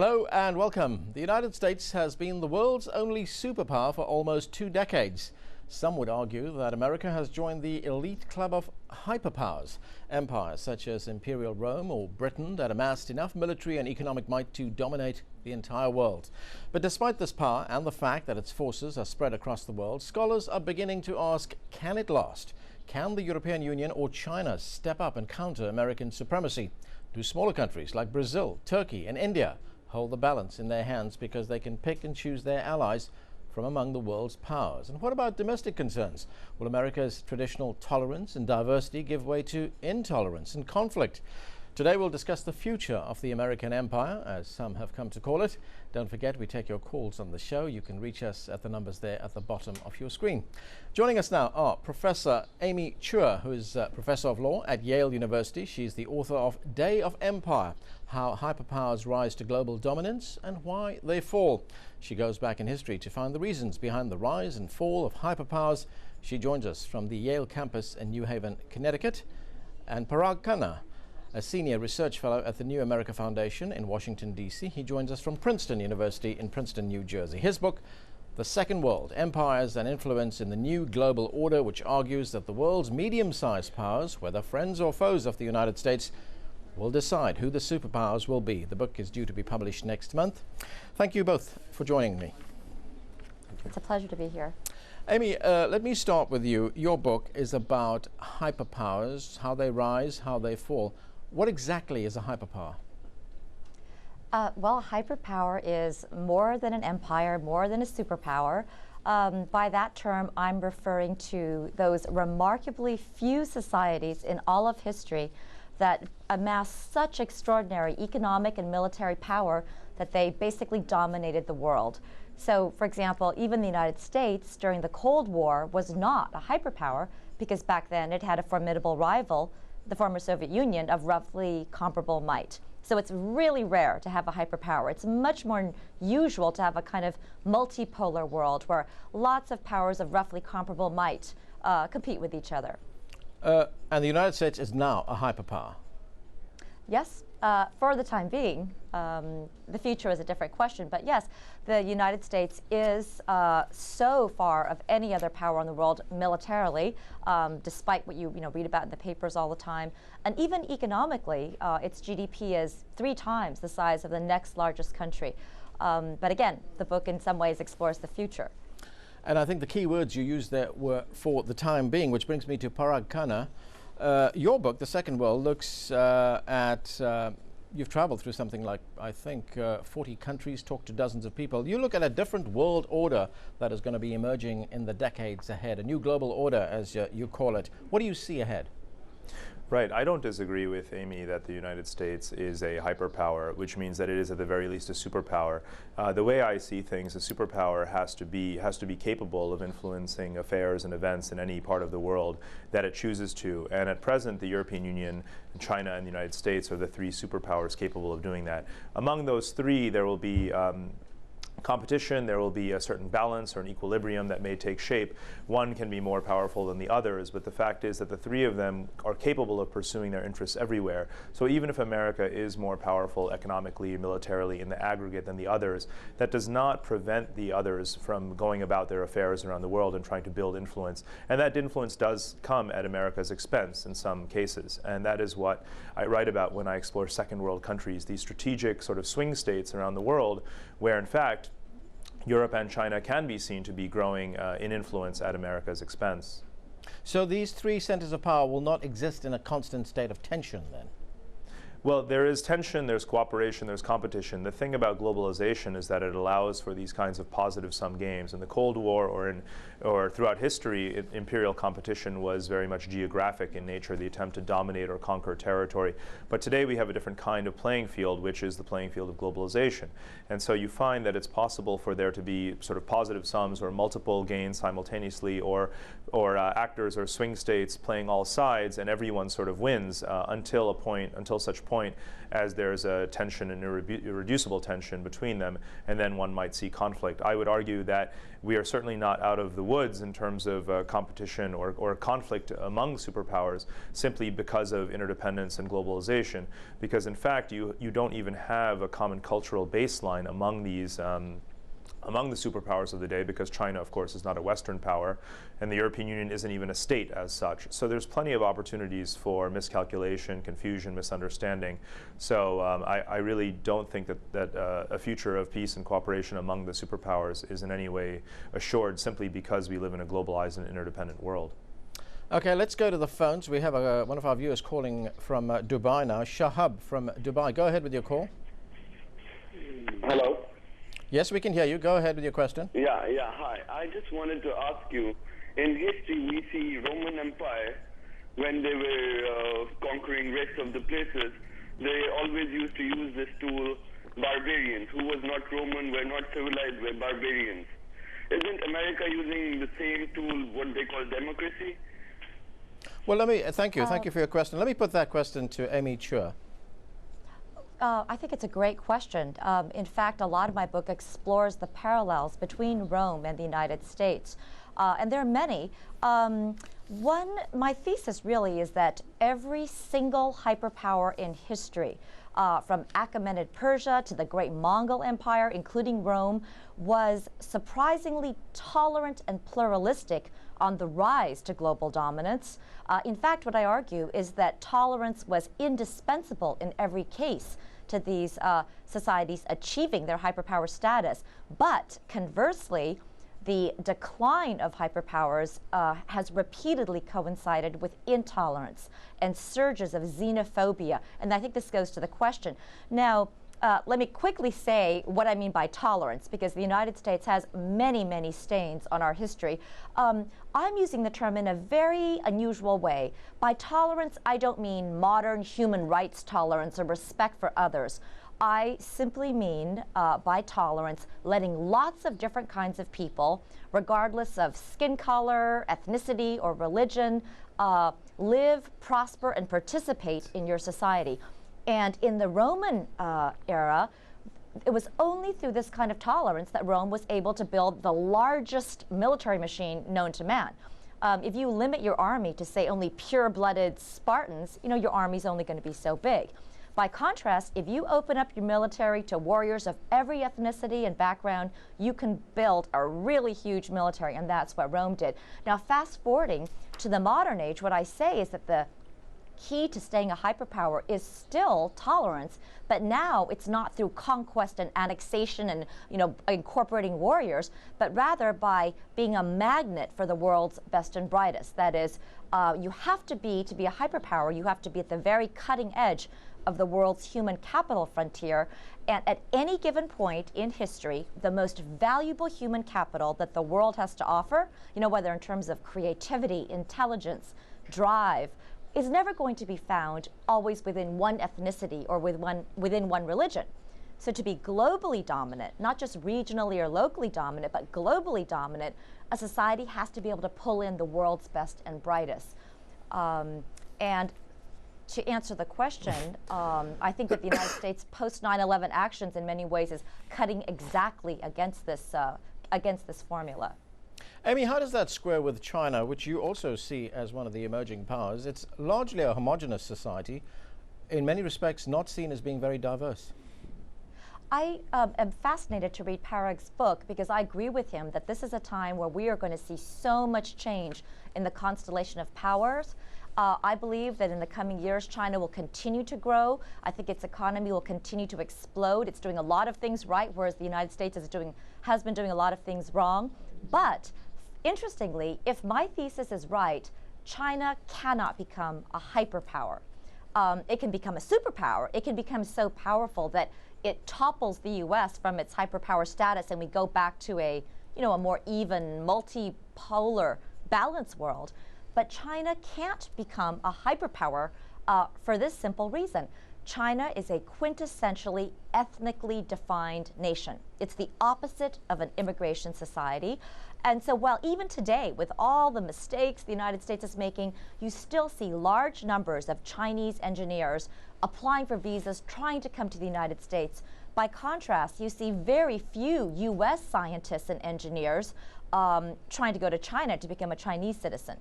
Hello and welcome. The United States has been the world's only superpower for almost 2 decades. Some would argue that America has joined the elite club of hyperpowers, empires such as Imperial Rome or Britain that amassed enough military and economic might to dominate the entire world. But despite this power and the fact that its forces are spread across the world, scholars are beginning to ask, can it last? Can the European Union or China step up and counter American supremacy? Do smaller countries like Brazil, Turkey and India hold the balance in their hands because they can pick and choose their allies from among the world's powers? And what about domestic concerns? Will America's traditional tolerance and diversity give way to intolerance and conflict? Today we'll discuss the future of the American empire, as some have come to call it. Don't forget, we take your calls on the show. You can reach us at the numbers there at the bottom of your screen. Joining us now are Professor Amy Chua, who is Professor of Law at Yale University. She's the author of Day of Empire: How Hyperpowers Rise to Global Dominance and Why They Fall. She goes back in history to find the reasons behind the rise and fall of hyperpowers. She joins us from the Yale campus in New Haven, Connecticut. And Parag Khanna, a senior research fellow at the New America Foundation in Washington, D.C. He joins us from Princeton University in Princeton, New Jersey. His book, The Second World: Empires and Influence in the New Global Order, which argues that the world's medium-sized powers, whether friends or foes of the United States, will decide who the superpowers will be. The book is due to be published next month. Thank you both for joining me. It's a pleasure to be here. Amy, let me start with you. Your book is about hyperpowers, how they rise, how they fall. What exactly is a hyperpower? Well, hyperpower is more than an empire, more than a superpower. By that term, I'm referring to those remarkably few societies in all of history that amass such extraordinary economic and military power that they basically dominated the world. So, for example, even the United States during the Cold War was not a hyperpower because back then it had a formidable rival, the former Soviet Union, of roughly comparable might. So it's really rare to have a hyperpower. It's much more usual to have a kind of multipolar world where lots of powers of roughly comparable might compete with each other. And the United States is now a hyperpower. Yes, for the time being. The future is a different question, but yes, the United States is so far of any other power in the world militarily, despite what you read about in the papers all the time. And even economically, its GDP is 3 times the size of the next largest country. But again, the book in some ways explores the future. And I think the key words you used there were "for the time being," which brings me to Parag Khanna. Your book, The Second World, looks at, you've traveled through something like, I think, 40 countries, talked to dozens of people. You look at a different world order that is going to be emerging in the decades ahead, a new global order, as you call it. What do you see ahead? Right. I don't disagree with Amy that the United States is a hyperpower, which means that it is at the very least a superpower. The way I see things, a superpower has to be capable of influencing affairs and events in any part of the world that it chooses to. And at present, the European Union, China, and the United States are the 3 superpowers capable of doing that. Among those 3, there will be competition, there will be a certain balance or an equilibrium that may take shape. One can be more powerful than the others, but the fact is that the 3 of them are capable of pursuing their interests everywhere. So even if America is more powerful economically, militarily in the aggregate than the others, that does not prevent the others from going about their affairs around the world and trying to build influence. And that influence does come at America's expense in some cases. And that is what I write about when I explore second world countries, these strategic sort of swing states around the world, where in fact Europe and China can be seen to be growing in influence at America's expense. So these 3 centers of power will not exist in a constant state of tension then? Well, there is tension, there's cooperation, there's competition. The thing about globalization is that it allows for these kinds of positive sum games. In the Cold War or throughout history, imperial competition was very much geographic in nature, the attempt to dominate or conquer territory. But today we have a different kind of playing field, which is the playing field of globalization. And so you find that it's possible for there to be sort of positive sums or multiple gains simultaneously, or actors or swing states playing all sides, and everyone sort of wins until such point as there's a tension, an irreducible tension between them, and then one might see conflict. I would argue that we are certainly not out of the woods in terms of competition or conflict among superpowers simply because of interdependence and globalization, because in fact you don't even have a common cultural baseline among these among the superpowers of the day, because China, of course, is not a Western power, and the European Union isn't even a state as such. So there's plenty of opportunities for miscalculation, confusion, misunderstanding. So I really don't think that a future of peace and cooperation among the superpowers is in any way assured simply because we live in a globalized and interdependent world. Okay, let's go to the phones. We have one of our viewers calling from Dubai now. Shahab from Dubai. Go ahead with your call. Hello. Yes, we can hear you. Go ahead with your question. Yeah, hi. I just wanted to ask you, in history we see Roman Empire, when they were conquering rest of the places, they always used to use this tool, barbarians, who was not Roman, were not civilized, were barbarians. Isn't America using the same tool, what they call democracy? Well, thank you for your question. Let me put that question to Amy Chua. I think it's a great question. In fact, a lot of my book explores the parallels between Rome and the United States. And there are many. My thesis really is that every single hyperpower in history, from Achaemenid Persia to the great Mongol Empire, including Rome, was surprisingly tolerant and pluralistic on the rise to global dominance. In fact, what I argue is that tolerance was indispensable in every case to these societies achieving their hyperpower status. But conversely, the decline of hyperpowers has repeatedly coincided with intolerance and surges of xenophobia. And I think this goes to the question. Now, let me quickly say what I mean by tolerance, because the United States has many, many stains on our history. I'm using the term in a very unusual way. By tolerance, I don't mean modern human rights tolerance or respect for others. I simply mean by tolerance letting lots of different kinds of people, regardless of skin color, ethnicity, or religion, live, prosper, and participate in your society. And in the Roman era, it was only through this kind of tolerance that Rome was able to build the largest military machine known to man. If you limit your army to, say, only pure-blooded Spartans, your army's only going to be so big. By contrast, if you open up your military to warriors of every ethnicity and background, you can build a really huge military, and that's what Rome did. Now, fast forwarding to the modern age, what I say is that the key to staying a hyperpower is still tolerance, but now it's not through conquest and annexation and incorporating warriors, but rather by being a magnet for the world's best and brightest. That is, you have to be a hyperpower, you have to be at the very cutting edge of the world's human capital frontier. And at any given point in history, the most valuable human capital that the world has to offer, whether in terms of creativity, intelligence, drive, is never going to be found always within one ethnicity or within one religion. So to be globally dominant, not just regionally or locally dominant, but globally dominant, a society has to be able to pull in the world's best and brightest. And to answer the question, I think that the United States post 9/11 actions in many ways is cutting exactly against this formula. Amy, how does that square with China, which you also see as one of the emerging powers? It's largely a homogenous society, in many respects not seen as being very diverse. I am fascinated to read Parag's book, because I agree with him that this is a time where we are going to see so much change in the constellation of powers. I believe that in the coming years, China will continue to grow. I think its economy will continue to explode. It's doing a lot of things right, whereas the United States has been doing a lot of things wrong. But interestingly, if my thesis is right, China cannot become a hyperpower. It can become a superpower. It can become so powerful that it topples the U.S. from its hyperpower status, and we go back to a more even, multipolar, balanced world. But China can't become a hyperpower for this simple reason. China is a quintessentially ethnically defined nation. It's the opposite of an immigration society. And so while even today, with all the mistakes the United States is making, you still see large numbers of Chinese engineers applying for visas, trying to come to the United States. By contrast, you see very few U.S. scientists and engineers trying to go to China to become a Chinese citizen.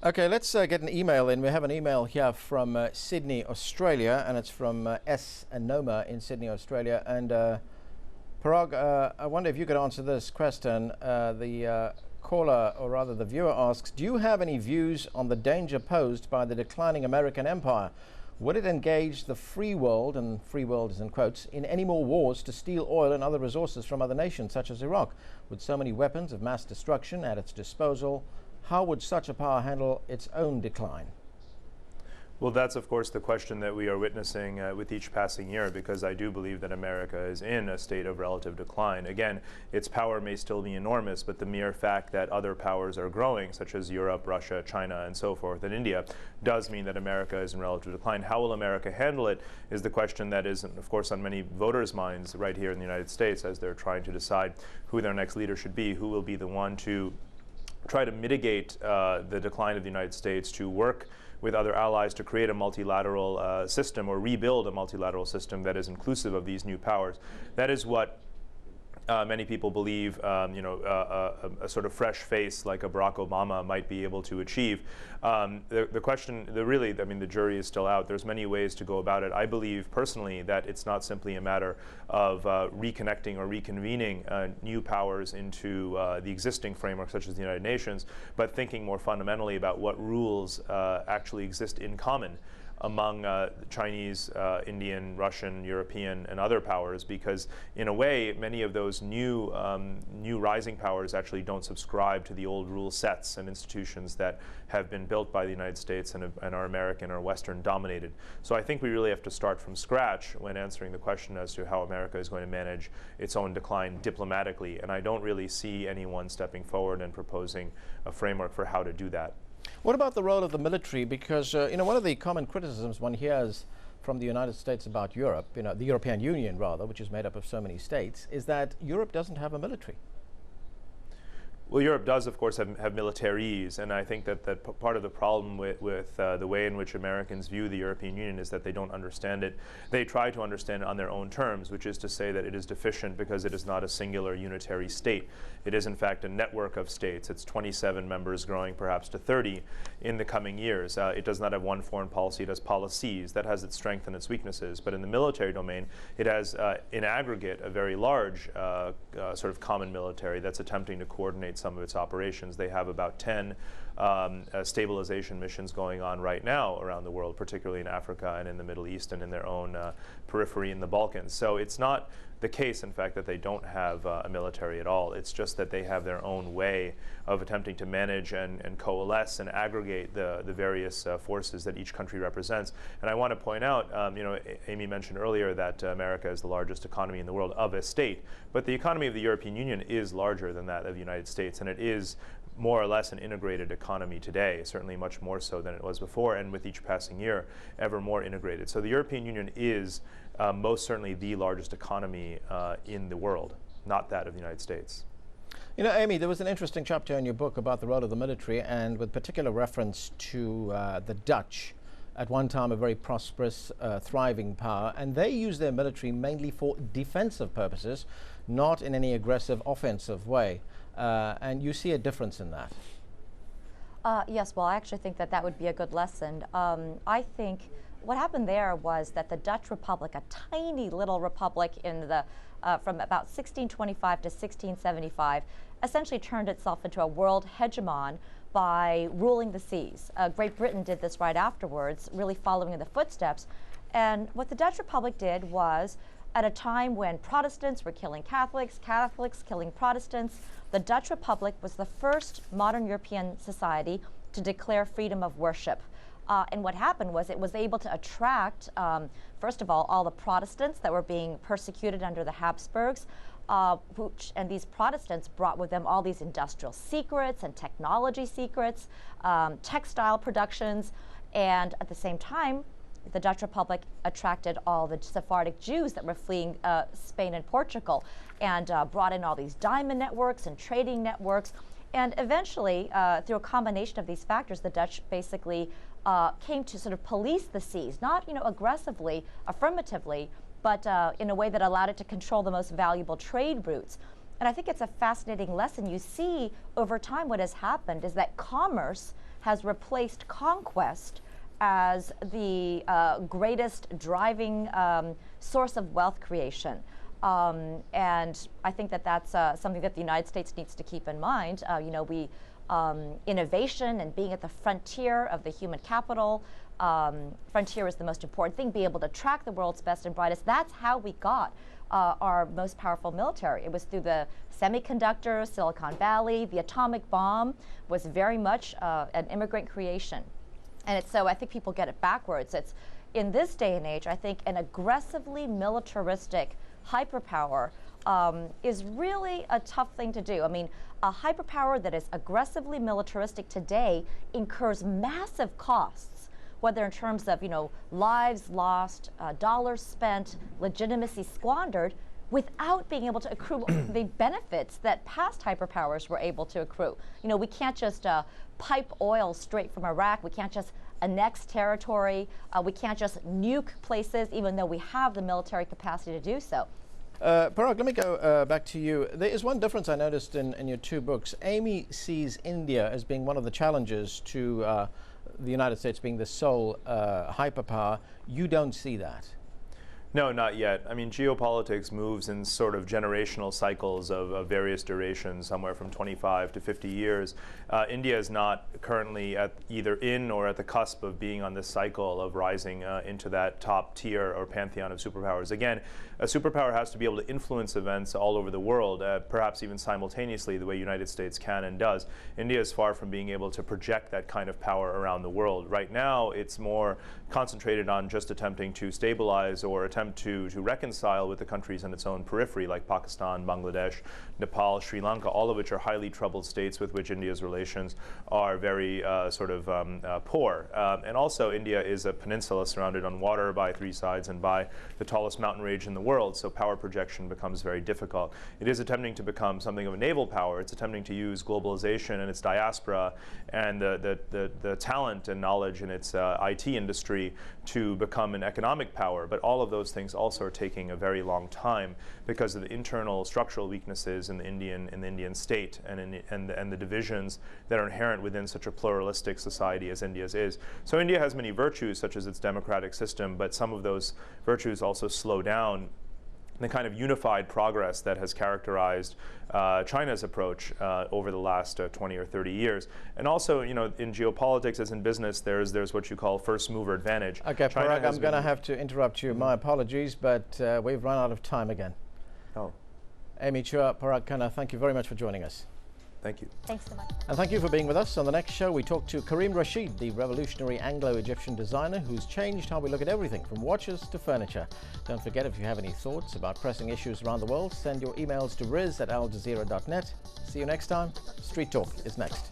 Okay, let's get an email in. We have an email here from Sydney, Australia, and it's from S. Anoma in Sydney, Australia. And Parag, I wonder if you could answer this question. The caller, or rather the viewer, asks, do you have any views on the danger posed by the declining American empire? Would it engage the free world, and free world is in quotes, in any more wars to steal oil and other resources from other nations, such as Iraq? With so many weapons of mass destruction at its disposal, how would such a power handle its own decline? Well, that's of course the question that we are witnessing with each passing year, because I do believe that America is in a state of relative decline. Again, its power may still be enormous, but the mere fact that other powers are growing, such as Europe, Russia, China, and so forth, and India, does mean that America is in relative decline. How will America handle it is the question that is, of course, on many voters' minds right here in the United States as they're trying to decide who their next leader should be, who will be the one to try to mitigate the decline of the United States, to work with other allies to create a multilateral system, or rebuild a multilateral system that is inclusive of these new powers. That is what many people believe, a sort of fresh face like a Barack Obama might be able to achieve. The question, the jury is still out. There's many ways to go about it. I believe personally that it's not simply a matter of reconnecting or reconvening new powers into the existing framework, such as the United Nations, but thinking more fundamentally about what rules actually exist in common among Chinese, Indian, Russian, European, and other powers, because in a way, many of those new rising powers actually don't subscribe to the old rule sets and institutions that have been built by the United States and are American or Western dominated. So I think we really have to start from scratch when answering the question as to how America is going to manage its own decline diplomatically, and I don't really see anyone stepping forward and proposing a framework for how to do that. What about the role of the military? Because one of the common criticisms one hears from the United States about Europe, the European Union rather, which is made up of so many states, is that Europe doesn't have a military. Well, Europe does, of course, have militaries, and I think that part of the problem with the way in which Americans view the European Union is that they don't understand it. They try to understand it on their own terms, which is to say that it is deficient because it is not a singular unitary state. It is, in fact, a network of states. It's 27 members growing perhaps to 30 in the coming years. It does not have one foreign policy. It has policies. That has its strength and its weaknesses. But in the military domain, it has, in aggregate, a very large sort of common military that's attempting to coordinate some of its operations. They have about 10 stabilization missions going on right now around the world, particularly in Africa and in the Middle East and in their own periphery in the Balkans. So it's not the case, in fact, that they don't have a military at all. It's just that they have their own way of attempting to manage and coalesce and aggregate the various forces that each country represents. And I want to point out, Amy mentioned earlier that America is the largest economy in the world of a state, but the economy of the European Union is larger than that of the United States, and it is more or less an integrated economy today, certainly much more so than it was before, and with each passing year, ever more integrated. So the European Union is most certainly the largest economy in the world, not that of the United States. Amy, there was an interesting chapter in your book about the role of the military, and with particular reference to the Dutch, at one time a very prosperous, thriving power, and they use their military mainly for defensive purposes, not in any aggressive, offensive way. And you see a difference in that? Yes, well, I actually think that would be a good lesson. I think what happened there was that the Dutch Republic, a tiny little republic in the from about 1625 to 1675, essentially turned itself into a world hegemon by ruling the seas. Great Britain did this right afterwards, really following in the footsteps. And what the Dutch Republic did was, at a time when Protestants were killing Catholics, Catholics killing Protestants, the Dutch Republic was the first modern European society to declare freedom of worship. And what happened was it was able to attract, first of all the Protestants that were being persecuted under the Habsburgs, and these Protestants brought with them all these industrial secrets and technology secrets, textile productions, and at the same time, the Dutch Republic attracted all the Sephardic Jews that were fleeing Spain and Portugal, and brought in all these diamond networks and trading networks. And eventually, through a combination of these factors, the Dutch basically came to sort of police the seas, not aggressively, affirmatively, but in a way that allowed it to control the most valuable trade routes. And I think it's a fascinating lesson. You see over time what has happened is that commerce has replaced conquest as the greatest driving source of wealth creation. And I think that that's something that the United States needs to keep in mind. Innovation and being at the frontier of the human capital. Frontier is the most important thing, be able to track the world's best and brightest. That's how we got our most powerful military. It was through the semiconductors, Silicon Valley. The atomic bomb was very much an immigrant creation. And so I think people get it backwards. It's in this day and age, I think an aggressively militaristic hyperpower is really a tough thing to do. I mean, a hyperpower that is aggressively militaristic today incurs massive costs, whether in terms of, lives lost, dollars spent, legitimacy squandered, without being able to accrue the benefits that past hyperpowers were able to accrue. We can't just pipe oil straight from Iraq. We can't just annex territory. We can't just nuke places, even though we have the military capacity to do so. Parag, let me go back to you. There is one difference I noticed in your two books. Amy sees India as being one of the challenges to the United States being the sole hyperpower. You don't see that. No, not yet. I mean, geopolitics moves in sort of generational cycles of various durations, somewhere from 25 to 50 years. India is not currently either in or at the cusp of being on this cycle of rising into that top tier or pantheon of superpowers. Again, a superpower has to be able to influence events all over the world, perhaps even simultaneously, the way the United States can and does. India is far from being able to project that kind of power around the world. Right now, it's more concentrated on just attempting to stabilize or attempt to reconcile with the countries in its own periphery, like Pakistan, Bangladesh, Nepal, Sri Lanka, all of which are highly troubled states with which India's relations are very poor. And also, India is a peninsula surrounded on water by three sides and by the tallest mountain range in the world, so power projection becomes very difficult. It is attempting to become something of a naval power. It's attempting to use globalization and its diaspora and the talent and knowledge in its IT industry to become an economic power. But all of those things also are taking a very long time because of the internal structural weaknesses in the Indian state and the divisions that are inherent within such a pluralistic society as India's is. So India has many virtues, such as its democratic system, but some of those virtues also slow down the kind of unified progress that has characterized China's approach over the last 20 or 30 years. And also, in geopolitics as in business, there's what you call first mover advantage. Okay, Parag, I'm going to have to interrupt you. My apologies, but we've run out of time again. Oh. Amy Chua, Parag Khanna, thank you very much for joining us. Thank you. Thanks so much. And thank you for being with us. On the next show, we talk to Karim Rashid, the revolutionary Anglo-Egyptian designer who's changed how we look at everything from watches to furniture. Don't forget, if you have any thoughts about pressing issues around the world, send your emails to riz@aljazeera.net. See you next time. Street Talk is next.